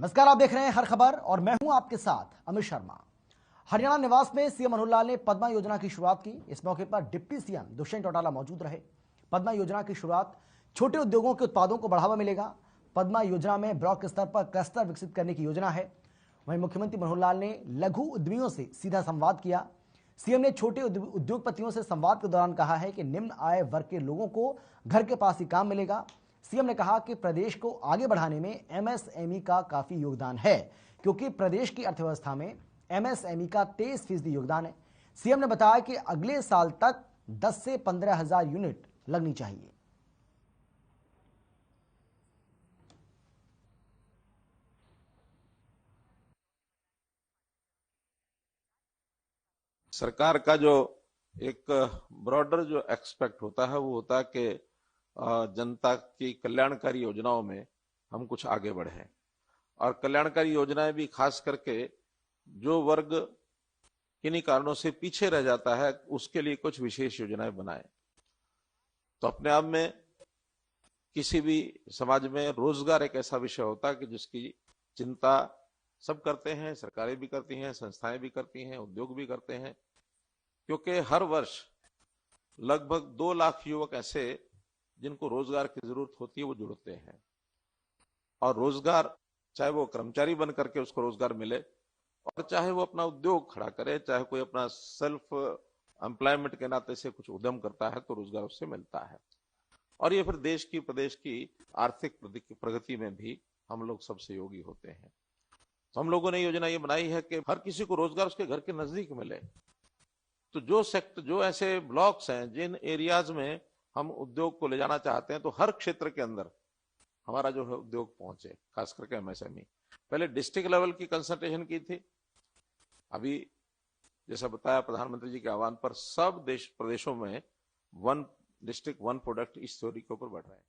नमस्कार, आप देख रहे हैं हर खबर और मैं हूं आपके साथ अमित शर्मा। हरियाणा निवास में सीएम मनोहर लाल ने पद्मा योजना की शुरुआत की। इस मौके पर डिप्टी सीएम दुष्यंत चौटाला मौजूद रहे। पद्मा योजना की शुरुआत छोटे उद्योगों के उत्पादों को बढ़ावा मिलेगा। पद्मा योजना में ब्लॉक स्तर पर क्लस्टर विकसित करने की योजना है। वहीं मुख्यमंत्री मनोहर लाल ने लघु उद्यमियों से सीधा संवाद किया। सीएम ने छोटे उद्योगपतियों से संवाद के दौरान कहा है कि निम्न आय वर्ग के लोगों को घर के पास ही काम मिलेगा। सीएम ने कहा कि प्रदेश को आगे बढ़ाने में एमएसएमई का काफी योगदान है, क्योंकि प्रदेश की अर्थव्यवस्था में एमएसएमई का 23% योगदान है। सीएम ने बताया कि अगले साल तक 10 से 15 हजार यूनिट लगनी चाहिए। सरकार का जो एक ब्रॉडर जो एक्सपेक्ट होता है वो होता है कि जनता की कल्याणकारी योजनाओं में हम कुछ आगे बढ़े और कल्याणकारी योजनाएं भी खास करके जो वर्ग किन्हीं कारणों से पीछे रह जाता है उसके लिए कुछ विशेष योजनाएं बनाए। तो अपने आप में किसी भी समाज में रोजगार एक ऐसा विषय होता है कि जिसकी चिंता सब करते हैं, सरकारें भी करती हैं, संस्थाएं भी करती हैं, उद्योग भी करते हैं, क्योंकि हर वर्ष लगभग 2 लाख युवक ऐसे जिनको रोजगार की जरूरत होती है वो जुड़ते हैं। और रोजगार चाहे वो कर्मचारी बन करके उसको रोजगार मिले और चाहे वो अपना उद्योग खड़ा करे, चाहे कोई अपना सेल्फ एम्प्लॉयमेंट के नाते से कुछ उद्यम करता है तो रोजगार उससे मिलता है। और ये फिर देश की प्रदेश की आर्थिक प्रगति में भी हम लोग सब सहयोगी होते हैं। तो हम लोगों ने योजना ये बनाई है कि हर किसी को रोजगार उसके घर के नजदीक मिले। तो जो ऐसे ब्लॉक्स हैं जिन एरियाज में हम उद्योग को ले जाना चाहते हैं तो हर क्षेत्र के अंदर हमारा जो है उद्योग पहुंचे, खास करके एमएसएमई। पहले डिस्ट्रिक्ट लेवल की कंसल्टेशन की थी, अभी जैसा बताया प्रधानमंत्री जी के आह्वान पर सब प्रदेशों में 1 डिस्ट्रिक्ट 1 प्रोडक्ट इस थ्योरी के ऊपर बढ़ रहे हैं।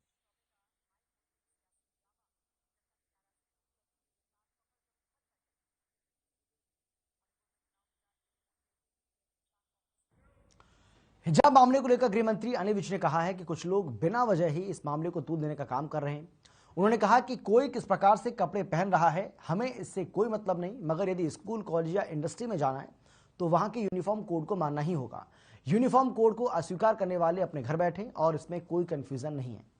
हिजाब मामले को लेकर गृह मंत्री अनिल विज ने कहा है कि कुछ लोग बिना वजह ही इस मामले को तूल देने का काम कर रहे हैं। उन्होंने कहा कि कोई किस प्रकार से कपड़े पहन रहा है हमें इससे कोई मतलब नहीं, मगर यदि स्कूल, कॉलेज या इंडस्ट्री में जाना है तो वहां के यूनिफॉर्म कोड को मानना ही होगा। यूनिफॉर्म कोड को अस्वीकार करने वाले अपने घर बैठे और इसमें कोई कंफ्यूजन नहीं है।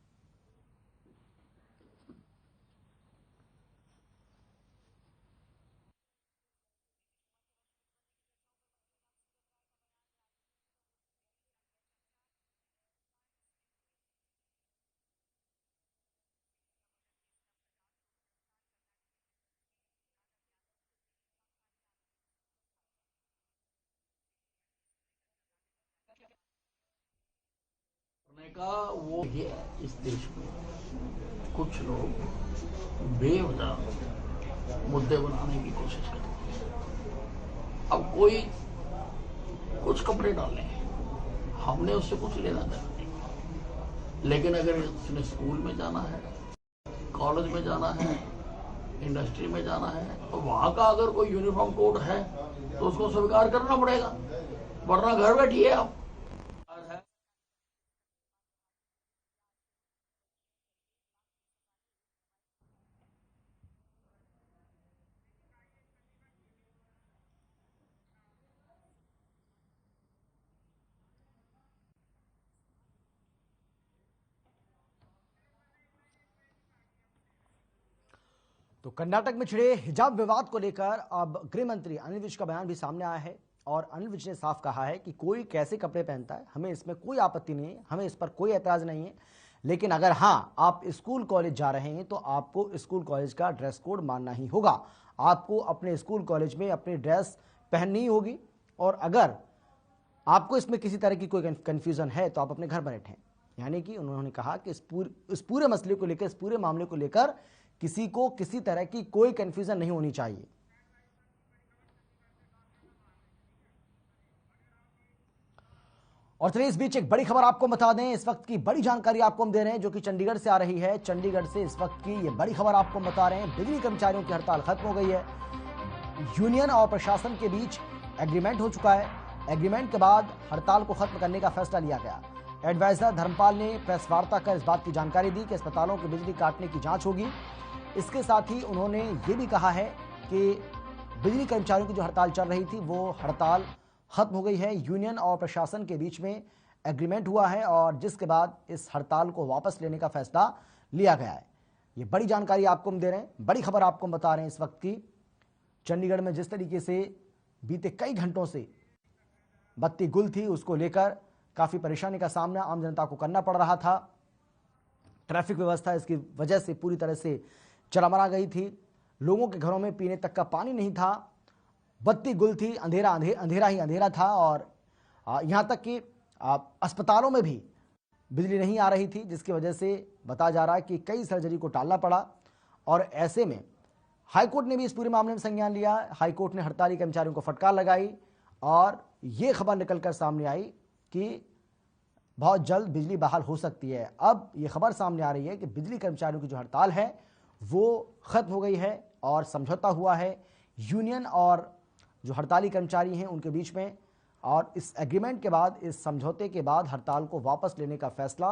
का वो है इस देश में कुछ लोग बेवजह मुद्दे बनाने की कोशिश करते हैं। अब कोई कुछ कपड़े डाले, हमने उससे कुछ लेना देना नहीं, लेकिन अगर उसने स्कूल में जाना है, कॉलेज में जाना है, इंडस्ट्री में जाना है तो वहां का अगर कोई यूनिफॉर्म कोड है तो उसको स्वीकार करना पड़ेगा, वरना घर बैठिए आप। तो कर्नाटक में छिड़े हिजाब विवाद को लेकर अब गृह मंत्री अनिल विज का बयान भी सामने आया है और अनिल विज ने साफ कहा है कि कोई कैसे कपड़े पहनता है हमें इसमें कोई आपत्ति नहीं है, हमें इस पर कोई ऐतराज नहीं है, लेकिन अगर हाँ आप स्कूल कॉलेज जा रहे हैं तो आपको स्कूल कॉलेज का ड्रेस कोड मानना ही होगा। आपको अपने स्कूल कॉलेज में अपनी ड्रेस पहननी होगी और अगर आपको इसमें किसी तरह की कोई कंफ्यूजन है तो आप अपने घर बैठें। यानी कि उन्होंने कहा कि इस पूरे मसले को लेकर, इस पूरे मामले को लेकर किसी को किसी तरह की कोई कंफ्यूजन नहीं होनी चाहिए। और चलिए इस बीच एक बड़ी खबर आपको बता दें, इस वक्त की बड़ी जानकारी आपको हम दे रहे हैं जो कि चंडीगढ़ से आ रही है। चंडीगढ़ से इस वक्त की ये बड़ी खबर आपको बता रहे हैं, बिजली कर्मचारियों की हड़ताल खत्म हो गई है। यूनियन और प्रशासन के बीच एग्रीमेंट हो चुका है। एग्रीमेंट के बाद हड़ताल को खत्म करने का फैसला लिया गया। एडवाइजर धर्मपाल ने प्रेस वार्ता कर इस बात की जानकारी दी कि अस्पतालों की बिजली काटने की जांच होगी। इसके साथ ही उन्होंने ये भी कहा है कि बिजली कर्मचारियों की जो हड़ताल चल रही थी वो हड़ताल खत्म हो गई है। यूनियन और प्रशासन के बीच में एग्रीमेंट हुआ है और जिसके बाद इस हड़ताल को वापस लेने का फैसला लिया गया है। ये बड़ी जानकारी आपको हम दे रहे हैं, बड़ी खबर आपको हम बता रहे हैं इस वक्त की। चंडीगढ़ में जिस तरीके से बीते कई घंटों से बत्ती गुल थी, उसको लेकर काफ़ी परेशानी का सामना आम जनता को करना पड़ रहा था। ट्रैफिक व्यवस्था इसकी वजह से पूरी तरह से चरमरा गई थी। लोगों के घरों में पीने तक का पानी नहीं था, बत्ती गुल थी, अंधेरा ही अंधेरा था और यहाँ तक कि अस्पतालों में भी बिजली नहीं आ रही थी, जिसकी वजह से बताया जा रहा है कि कई सर्जरी को टालना पड़ा। और ऐसे में हाईकोर्ट ने भी इस पूरे मामले में संज्ञान लिया। हाईकोर्ट ने हड़ताली कर्मचारियों को फटकार लगाई और ये खबर निकलकर सामने आई कि बहुत जल्द बिजली बहाल हो सकती है। अब ये खबर सामने आ रही है कि बिजली कर्मचारियों की जो हड़ताल है वो खत्म हो गई है और समझौता हुआ है यूनियन और जो हड़ताली कर्मचारी हैं उनके बीच में। और इस एग्रीमेंट के बाद, इस समझौते के बाद हड़ताल को वापस लेने का फैसला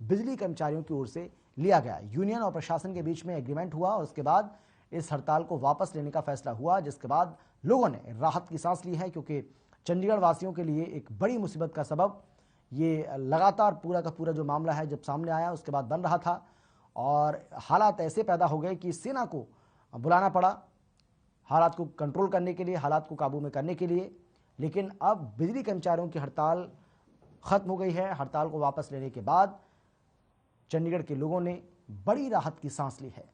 बिजली कर्मचारियों की ओर से लिया गया। यूनियन और प्रशासन के बीच में एग्रीमेंट हुआ और उसके बाद इस हड़ताल को वापस लेने का फैसला हुआ, जिसके बाद लोगों ने राहत की सांस ली है। क्योंकि चंडीगढ़ वासियों के लिए एक बड़ी मुसीबत का सबब ये लगातार पूरा का पूरा जो मामला है जब सामने आया उसके बाद बन रहा था और हालात ऐसे पैदा हो गए कि सेना को बुलाना पड़ा हालात को कंट्रोल करने के लिए, हालात को काबू में करने के लिए। लेकिन अब बिजली कर्मचारियों की हड़ताल खत्म हो गई है। हड़ताल को वापस लेने के बाद चंडीगढ़ के लोगों ने बड़ी राहत की सांस ली है।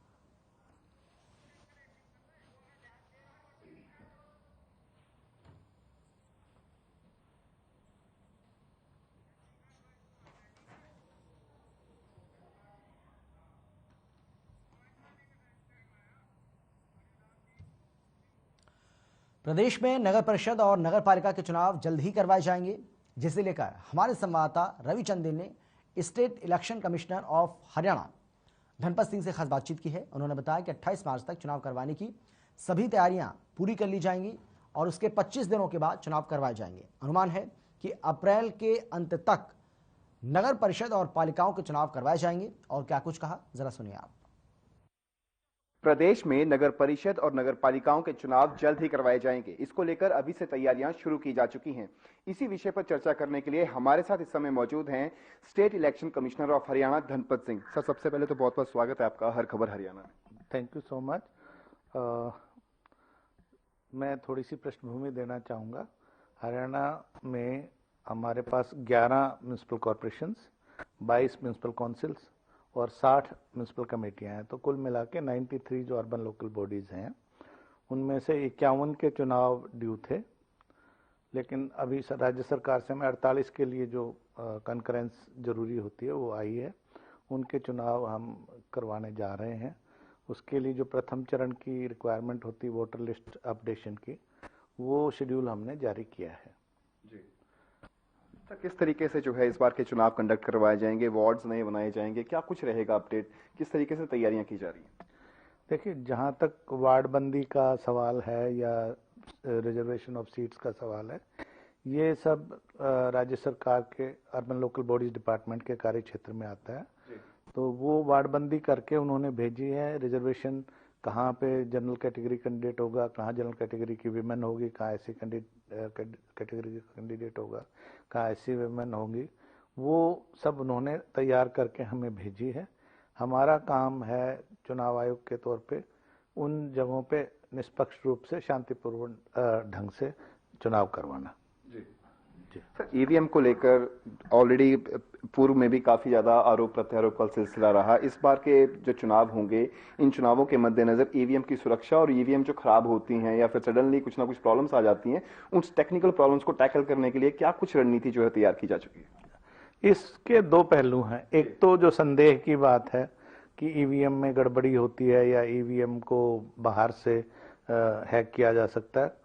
प्रदेश में नगर परिषद और नगर पालिका के चुनाव जल्द ही करवाए जाएंगे, जिसे लेकर हमारे संवाददाता रवि चंदेल ने state election commissioner of Haryana Dhanpat Singh से खास बातचीत की है। उन्होंने बताया कि 28 मार्च तक चुनाव करवाने की सभी तैयारियां पूरी कर ली जाएंगी और उसके 25 दिनों के बाद चुनाव करवाए जाएंगे। अनुमान है कि अप्रैल के अंत तक नगर परिषद और पालिकाओं के चुनाव करवाए जाएंगे। और क्या कुछ कहा, जरा सुनिए आप। प्रदेश में नगर परिषद और नगर पालिकाओं के चुनाव जल्द ही करवाए जाएंगे। इसको लेकर अभी से तैयारियां शुरू की जा चुकी हैं। इसी विषय पर चर्चा करने के लिए हमारे साथ इस समय मौजूद हैं state election commissioner of Haryana Dhanpat Singh. Sir, सबसे पहले तो बहुत बहुत स्वागत है आपका हर खबर हरियाणा में। Thank you so much. मैं थोड़ी सी पृष्ठभूमि देना चाहूँगा। हरियाणा में हमारे पास 11 म्यूनसिपल कॉरपोरेशंस, 22 म्यूनसिपल काउंसिल्स और 60 म्यूनसिपल कमेटियां हैं। तो कुल मिला के 93 जो अर्बन लोकल बॉडीज़ हैं, उनमें से 51 के चुनाव ड्यू थे। लेकिन अभी राज्य सरकार से हमें 48 के लिए जो कंकरेंस जरूरी होती है वो आई है, उनके चुनाव हम करवाने जा रहे हैं। उसके लिए जो प्रथम चरण की रिक्वायरमेंट होती है वोटर लिस्ट अपडेशन की, वो शेड्यूल हमने जारी किया है। किस तरीके से जो है इस बार के चुनाव कंडक्ट करवाए जाएंगे, वार्ड्स नए बनाए जाएंगे, क्या कुछ रहेगा अपडेट, किस तरीके से तैयारियां की जा रही हैं? देखिए, जहां तक वार्ड बंदी का सवाल है या रिजर्वेशन ऑफ सीट्स का सवाल है, ये सब राज्य सरकार के अर्बन लोकल बॉडीज डिपार्टमेंट के कार्य क्षेत्र में आता है। तो वो वार्ड बंदी करके उन्होंने भेजी है। रिजर्वेशन कहाँ पे जनरल कैटेगरी कैंडिडेट होगा, कहाँ जनरल कैटेगरी की विमेन होगी, कहाँ ऐसी कैटेगरी का कैंडिडेट होगा, कहाँ ऐसी विमेन होंगी, वो सब उन्होंने तैयार करके हमें भेजी है। हमारा काम है चुनाव आयोग के तौर पे उन जगहों पे निष्पक्ष रूप से शांतिपूर्ण ढंग से चुनाव करवाना। सर, ईवीएम को लेकर ऑलरेडी पूर्व में भी काफी ज्यादा आरोप प्रत्यारोप का सिलसिला रहा। इस बार के जो चुनाव होंगे, इन चुनावों के मद्देनजर ईवीएम की सुरक्षा और ईवीएम जो खराब होती हैं या फिर सडनली कुछ ना कुछ प्रॉब्लम्स आ जाती हैं, उन टेक्निकल प्रॉब्लम्स को टैकल करने के लिए क्या कुछ रणनीति जो है तैयार की जा चुकी है? इसके दो पहलू हैं। एक तो जो संदेह की बात है कि ईवीएम में गड़बड़ी होती है या ईवीएम को बाहर से हैक किया जा सकता है,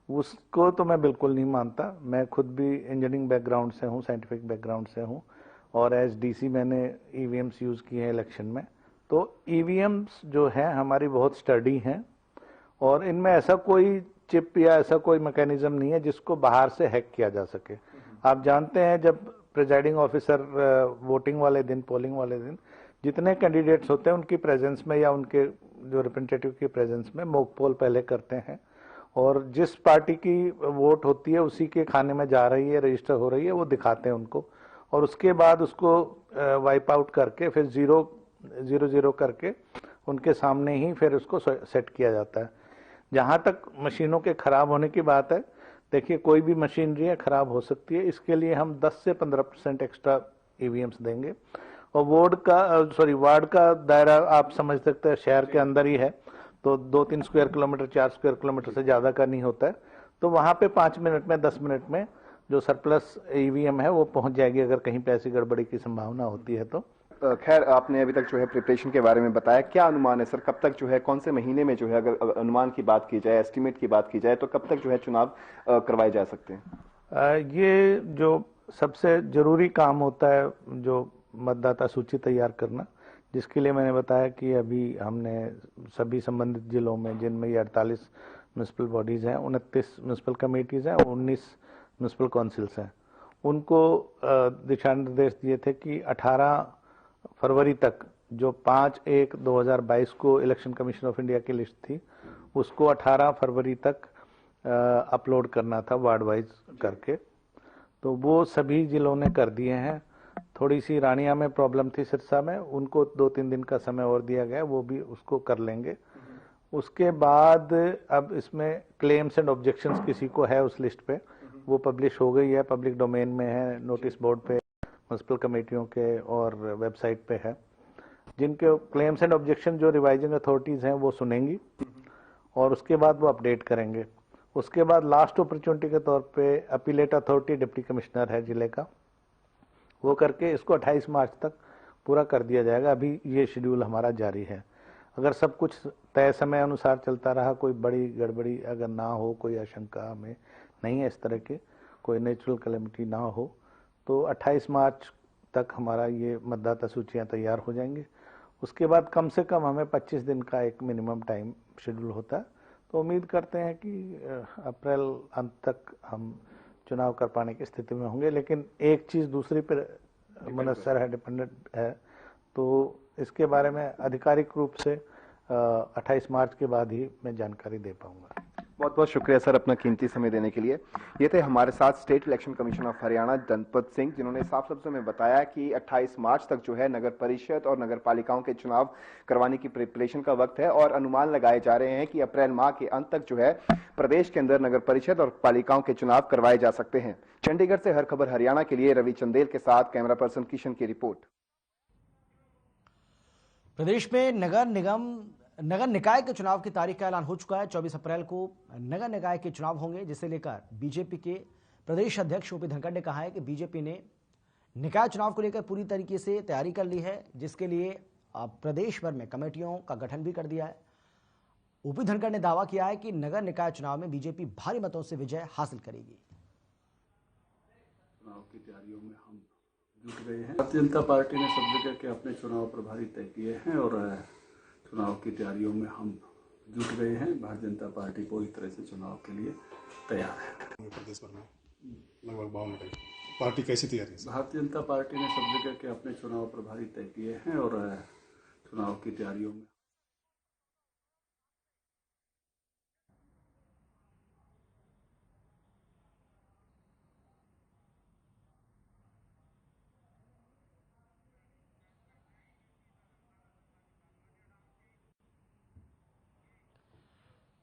उसको तो मैं बिल्कुल नहीं मानता। मैं खुद भी इंजीनियरिंग बैकग्राउंड से हूँ, साइंटिफिक बैकग्राउंड से हूँ और एज डीसी मैंने ईवीएम्स यूज़ किए हैं इलेक्शन में। तो ईवीएम्स जो है हमारी बहुत स्टडी हैं और इनमें ऐसा कोई चिप या ऐसा कोई मैकेनिज्म नहीं है जिसको बाहर से हैक किया जा सके। आप जानते हैं, जब प्रिजाइडिंग ऑफिसर वोटिंग वाले दिन, पोलिंग वाले दिन जितने कैंडिडेट्स होते हैं उनकी प्रेजेंस में या उनके जो रिप्रेजेंटेटिव की प्रेजेंस में मॉक पोल पहले करते हैं और जिस पार्टी की वोट होती है उसी के खाने में जा रही है, रजिस्टर हो रही है, वो दिखाते हैं उनको और उसके बाद उसको वाइप आउट करके फिर 0-0 करके उनके सामने ही फिर उसको सेट किया जाता है। जहाँ तक मशीनों के खराब होने की बात है, देखिए कोई भी मशीनरी है खराब हो सकती है, इसके लिए हम 10 से 15% एक्स्ट्रा ईवीएम्स देंगे और वार्ड का दायरा आप समझ सकते हैं शहर के अंदर ही है, तो 2-3 स्क्वायर किलोमीटर 4 स्क्वायर किलोमीटर से ज़्यादा का नहीं होता है, तो वहाँ पे 5 मिनट में 10 मिनट में जो सरप्लस ईवीएम है वो पहुँच जाएगी अगर कहीं पे ऐसी गड़बड़ी की संभावना होती है तो। खैर, आपने अभी तक जो है प्रिपरेशन के बारे में बताया, क्या अनुमान है सर, कब तक जो है, कौन से महीने में जो है, अगर अनुमान की बात की जाए, एस्टिमेट की बात की जाए, तो कब तक जो है चुनाव करवाए जा सकते हैं? ये जो सबसे जरूरी काम होता है जो मतदाता सूची तैयार करना, जिसके लिए मैंने बताया कि अभी हमने सभी संबंधित जिलों में, जिनमें ये 48 म्यूनिसिपल बॉडीज हैं, 29 म्यूनिसिपल कमेटीज हैं और 19 म्यूनिसिपल काउंसिल्स हैं, उनको दिशा निर्देश दिए थे कि 18 फरवरी तक जो 5/1/2022 को इलेक्शन कमीशन ऑफ इंडिया की लिस्ट थी उसको 18 फरवरी तक अपलोड करना था वार्ड वाइज करके, तो वो सभी जिलों ने कर दिए हैं। थोड़ी सी रानिया में प्रॉब्लम थी, सिरसा में, उनको 2-3 दिन का समय और दिया गया, वो भी उसको कर लेंगे। उसके बाद अब इसमें क्लेम्स एंड ऑब्जेक्शंस किसी को है उस लिस्ट पे, वो पब्लिश हो गई है, पब्लिक डोमेन में है, नोटिस बोर्ड पे म्यूनिसिपल कमेटियों के और वेबसाइट पे है। जिनके क्लेम्स एंड ऑब्जेक्शन जो रिवाइजिंग अथॉरिटीज हैं वो सुनेंगी और उसके बाद वो अपडेट करेंगे। उसके बाद लास्ट अपॉर्चुनिटी के तौर पे अपीलेट अथॉरिटी डिप्टी कमिश्नर है जिले का, वो करके इसको 28 मार्च तक पूरा कर दिया जाएगा। अभी ये शेड्यूल हमारा जारी है। अगर सब कुछ तय समय अनुसार चलता रहा, कोई बड़ी गड़बड़ी अगर ना हो, कोई आशंका हमें नहीं है इस तरह के, कोई नेचुरल कैलेमिटी ना हो, तो 28 मार्च तक हमारा ये मतदाता सूचियाँ तैयार हो जाएंगे। उसके बाद कम से कम हमें 25 दिन का एक मिनिमम टाइम शेड्यूल होता है, तो उम्मीद करते हैं कि अप्रैल अंत तक हम चुनाव कर पाने की स्थिति में होंगे। लेकिन एक चीज़ दूसरी पर मुनस्सर है, डिपेंडेंट है, तो इसके बारे में आधिकारिक रूप से 28 मार्च के बाद ही मैं जानकारी दे पाऊंगा। बहुत बहुत शुक्रिया सर अपना कीमती समय देने के लिए। ये थे हमारे साथ state election commission of Haryana जनपद सिंह, जिन्होंने साफ शब्दों में बताया कि 28 मार्च तक जो है नगर परिषद और नगर पालिकाओं के चुनाव करवाने की प्रिपरेशन का वक्त है और अनुमान लगाए जा रहे हैं कि अप्रैल माह के अंत तक जो है प्रदेश के अंदर नगर परिषद और पालिकाओं के चुनाव करवाए जा सकते हैं। चंडीगढ़ से हर खबर हरियाणा के लिए रवि चंदेल के साथ कैमरा पर्सन किशन की रिपोर्ट। प्रदेश में नगर निकाय के चुनाव की तारीख का ऐलान हो चुका है। 24 अप्रैल को नगर निकाय के चुनाव होंगे, जिसे लेकर बीजेपी के प्रदेश अध्यक्ष ओपी धनखड़ ने कहा है कि बीजेपी ने निकाय चुनाव को लेकर पूरी तरीके से तैयारी कर ली है, जिसके लिए प्रदेश भर में कमेटियों का गठन भी कर दिया है। ओपी धनखड़ ने दावा किया है कि नगर निकाय चुनाव में बीजेपी भारी मतों से विजय हासिल करेगी। चुनाव की तैयारियों में हम जुट गए हैं। भारतीय जनता पार्टी ने सब जगह के अपने चुनाव प्रभारी तय किए हैं और चुनाव की तैयारियों में हम जुट गए हैं। भारतीय जनता पार्टी पूरी तरह से चुनाव के लिए तैयार है। प्रदेश भर में लगभग 52 पार्टी कैसी तैयारी है? भारतीय जनता पार्टी ने सब जगह के अपने चुनाव प्रभारी तय किए हैं और चुनाव की तैयारियों में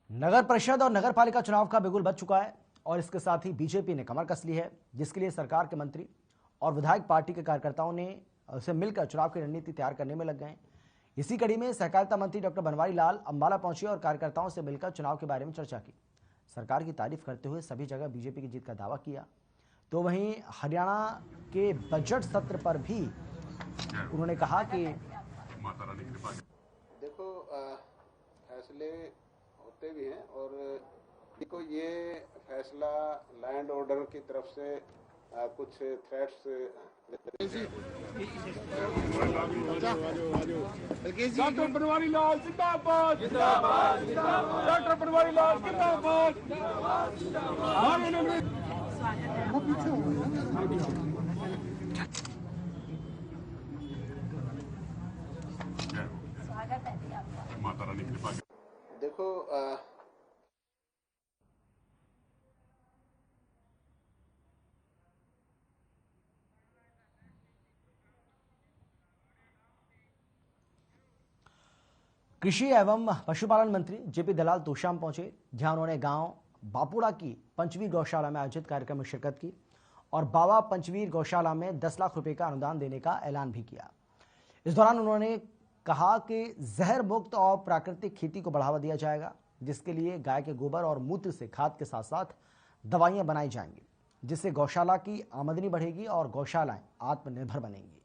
नगर परिषद और नगर पालिका चुनाव का बिगुल बज चुका है और इसके साथ ही बीजेपी ने कमर कस ली है, जिसके लिए सरकार के मंत्री और विधायक पार्टी के कार्यकर्ताओं ने उसे मिलकर चुनाव की रणनीति तैयार करने में लग गए। इसी कड़ी में सहकारिता मंत्री डॉक्टर बनवारी लाल अंबाला पहुंचे और कार्यकर्ताओं से मिलकर चुनाव के बारे में चर्चा की। सरकार की तारीफ करते हुए सभी जगह बीजेपी की जीत का दावा किया। तो वहीं हरियाणा के बजट सत्र पर भी उन्होंने कहा कि देखो फैसले होते भी हैं और देखो ये फैसला लैंड ऑर्डर की तरफ से कुछ थ्रेट्स डॉक्टर बनवारी लाल जिंदाबाद, जिंदाबाद, जिंदाबाद, डॉक्टर बनवारी लाल जिंदाबाद, जिंदाबाद, जिंदाबाद। Mata Rani political party? देखो कृषि एवं पशुपालन मंत्री जेपी दलाल तोशाम पहुंचे, जहां उन्होंने गांव बापुड़ा की पंचवीर गौशाला में आयोजित कार्यक्रम में शिरकत की और बाबा पंचवीर गौशाला में 10 लाख रुपए का अनुदान देने का ऐलान भी किया। इस दौरान उन्होंने कहा कि जहर मुक्त और प्राकृतिक खेती को बढ़ावा दिया जाएगा, जिसके लिए गाय के गोबर और मूत्र से खाद के साथ साथ दवाइयां बनाई जाएंगी, जिससे गौशाला की आमदनी बढ़ेगी और गौशालाएं आत्मनिर्भर बनेंगी।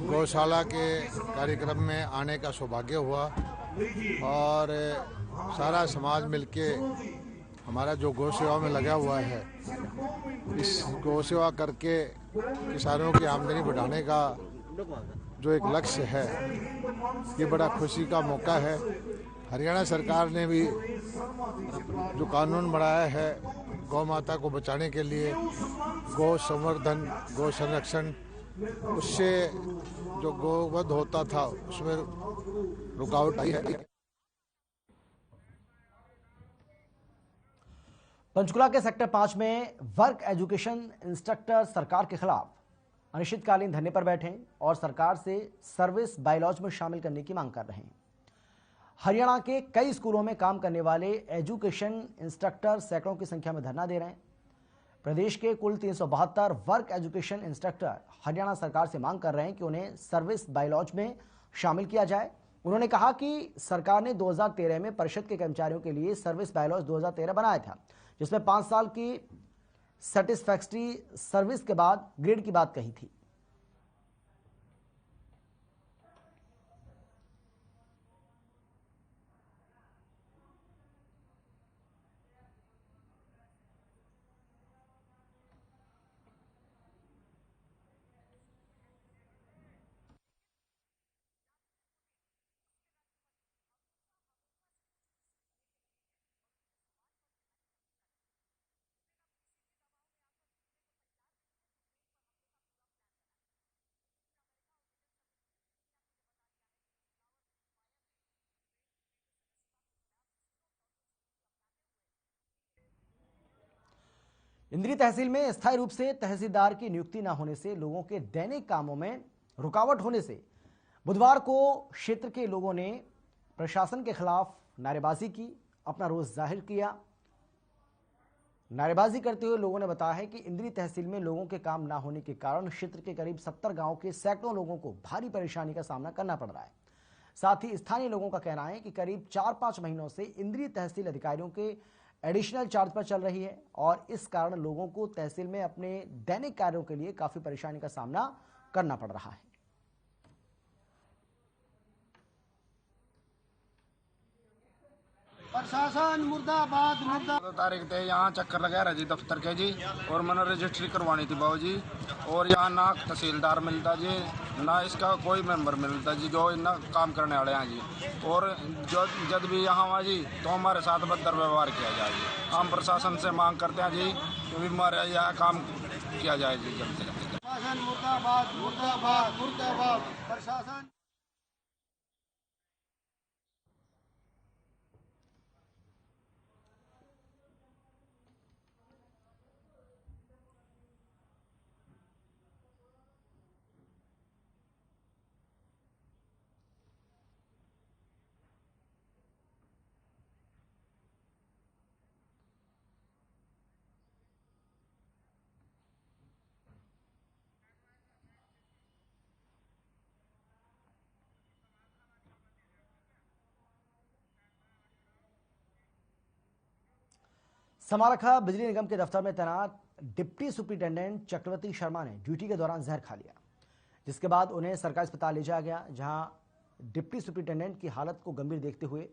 गौशाला के कार्यक्रम में आने का सौभाग्य हुआ और सारा समाज मिलके हमारा जो गौ सेवा में लगा हुआ है, इस गौ सेवा करके किसानों की आमदनी बढ़ाने का जो एक लक्ष्य है, ये बड़ा खुशी का मौका है। हरियाणा सरकार ने भी जो कानून बनाया है गौ माता को बचाने के लिए, गौ संवर्धन, गौ संरक्षण, उससे जो गोवध होता था उसमें रुकावट आई है। पंचकुला के सेक्टर 5 में वर्क एजुकेशन इंस्ट्रक्टर सरकार के खिलाफ अनिश्चितकालीन धरने पर बैठे और सरकार से सर्विस बायलॉज में शामिल करने की मांग कर रहे हैं। हरियाणा के कई स्कूलों में काम करने वाले एजुकेशन इंस्ट्रक्टर सैकड़ों की संख्या में धरना दे रहे हैं। प्रदेश के कुल 372 वर्क एजुकेशन इंस्ट्रक्टर हरियाणा सरकार से मांग कर रहे हैं कि उन्हें सर्विस बायलॉज में शामिल किया जाए। उन्होंने कहा कि सरकार ने 2013 में परिषद के कर्मचारियों के लिए सर्विस बायलॉज 2013 बनाया था, जिसमें 5 साल की सेटिस्फैक्टरी सर्विस के बाद ग्रेड की बात कही थी। इंद्री तहसील में स्थायी रूप से तहसीलदार की नियुक्ति न होने से लोगों के दैनिक कामों में रुकावट होने से बुधवार को क्षेत्र के लोगों ने प्रशासन के खिलाफ नारेबाजी की, अपना रोष जाहिर किया। नारेबाजी करते हुए लोगों ने बताया है कि इंद्री तहसील में लोगों के काम न होने के कारण क्षेत्र के करीब 70 गांव के सैकड़ों लोगों को भारी परेशानी का सामना करना पड़ रहा है। साथ ही स्थानीय लोगों का कहना है कि करीब 4-5 महीनों से इंद्री तहसील अधिकारियों के एडिशनल चार्ज पर चल रही है और इस कारण लोगों को तहसील में अपने दैनिक कार्यों के लिए काफी परेशानी का सामना करना पड़ रहा है। प्रशासन मुर्दाबाद मुर्दाबाद। तारीख थे यहाँ चक्कर लगा रहा जी दफ्तर के जी, और मैंने रजिस्ट्री करवानी थी बाबू जी, और यहाँ ना तहसीलदार मिलता जी, ना इसका कोई मेंबर मिलता जी जो ना काम करने वाले हैं जी, और जब भी यहाँ हुआ जी तो हमारे साथ भद्र व्यवहार किया जाए जी। हम प्रशासन से मांग करते हैं जी कि हमारे यहाँ काम किया जाए जी जल्द से जल्द। प्रशासन मुर्दाबाद मुर्दाबाद मुर्दाबाद। प्रशासन समारखा बिजली निगम के दफ्तर में तैनात डिप्टी सुपरिटेंडेंट चक्रवर्ती शर्मा ने ड्यूटी के दौरान जहर खा लिया, जिसके बाद उन्हें सरकारी अस्पताल ले जाया गया, जहां डिप्टी सुपरिटेंडेंट की हालत को गंभीर देखते हुए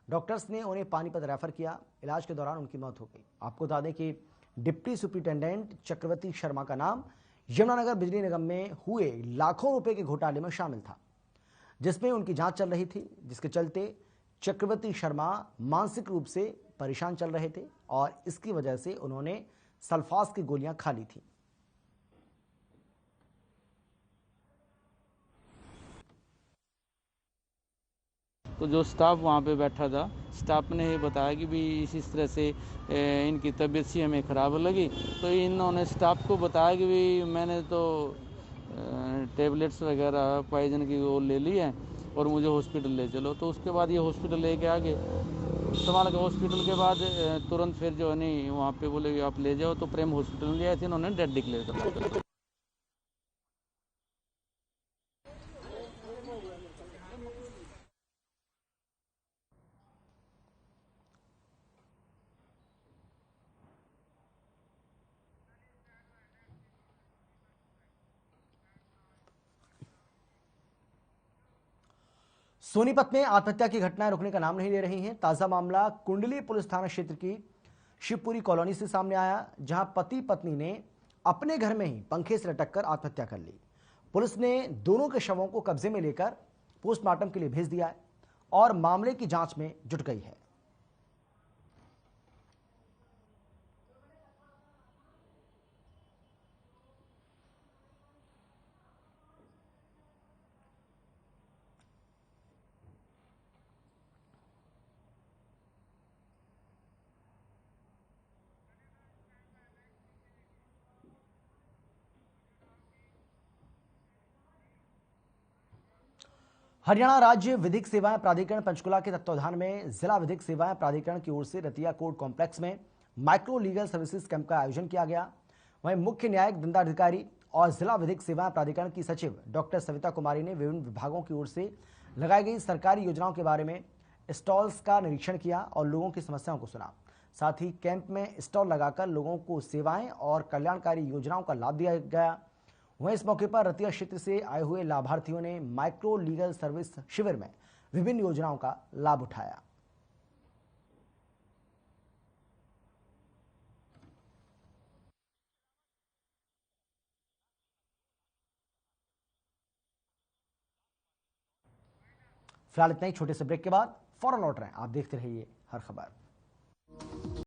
डॉक्टर्स ने उन्हें पानीपत रेफर किया। इलाज के दौरान उनकी मौत हो गई। आपको बता दें कि डिप्टी सुपरिटेंडेंट चक्रवर्ती शर्मा का नाम यमुनानगर बिजली निगम में हुए लाखों रुपए के घोटाले में शामिल था, जिसमें उनकी जांच चल रही थी, जिसके चलते चक्रवर्ती शर्मा मानसिक रूप से परेशान चल रहे थे और इसकी वजह से उन्होंने सल्फास की गोलियां खा ली थी। तो जो स्टाफ वहाँ पे बैठा था, स्टाफ ने ये बताया कि भी इस तरह से इनकी तबीयत सी हमें ख़राब लगी, तो इन्होंने स्टाफ को बताया कि भी मैंने तो टेबलेट्स वगैरह पॉइजन की वो ले ली है और मुझे हॉस्पिटल ले चलो। तो उसके बाद ये हॉस्पिटल लेके आ गए। संभाल के हॉस्पिटल के बाद तुरंत फिर जो है नहीं वहाँ पे बोले आप ले जाओ, तो प्रेम हॉस्पिटल में ले आए थे, इन्होंने डेड डिक्लेयर कर दिया। सोनीपत में आत्महत्या की घटनाएं रुकने का नाम नहीं ले रही हैं। ताजा मामला कुंडली पुलिस थाना क्षेत्र की शिवपुरी कॉलोनी से सामने आया, जहां पति पत्नी ने अपने घर में ही पंखे से लटक कर आत्महत्या कर ली। पुलिस ने दोनों के शवों को कब्जे में लेकर पोस्टमार्टम के लिए भेज दिया है और मामले की जांच में जुट गई है। हरियाणा राज्य विधिक सेवाएं प्राधिकरण पंचकुला के तत्वावधान में जिला विधिक सेवाएं प्राधिकरण की ओर से रतिया कोर्ट कॉम्प्लेक्स में माइक्रो लीगल सर्विसेज कैंप का आयोजन किया गया। वहीं मुख्य न्यायिक दंडाधिकारी और जिला विधिक सेवाएं प्राधिकरण की सचिव डॉक्टर सविता कुमारी ने विभिन्न विभागों की ओर से लगाई गई सरकारी योजनाओं के बारे में स्टॉल्स का निरीक्षण किया और लोगों की समस्याओं को सुना। साथ ही कैंप में स्टॉल लगाकर लोगों को सेवाएं और कल्याणकारी योजनाओं का लाभ दिया गया। वहीं इस मौके पर रतिया क्षेत्र से आए हुए लाभार्थियों ने माइक्रो लीगल सर्विस शिविर में विभिन्न योजनाओं का लाभ उठाया। फिलहाल इतना ही। छोटे से ब्रेक के बाद फौरन लौट रहे हैं। आप देखते रहिए हर खबर।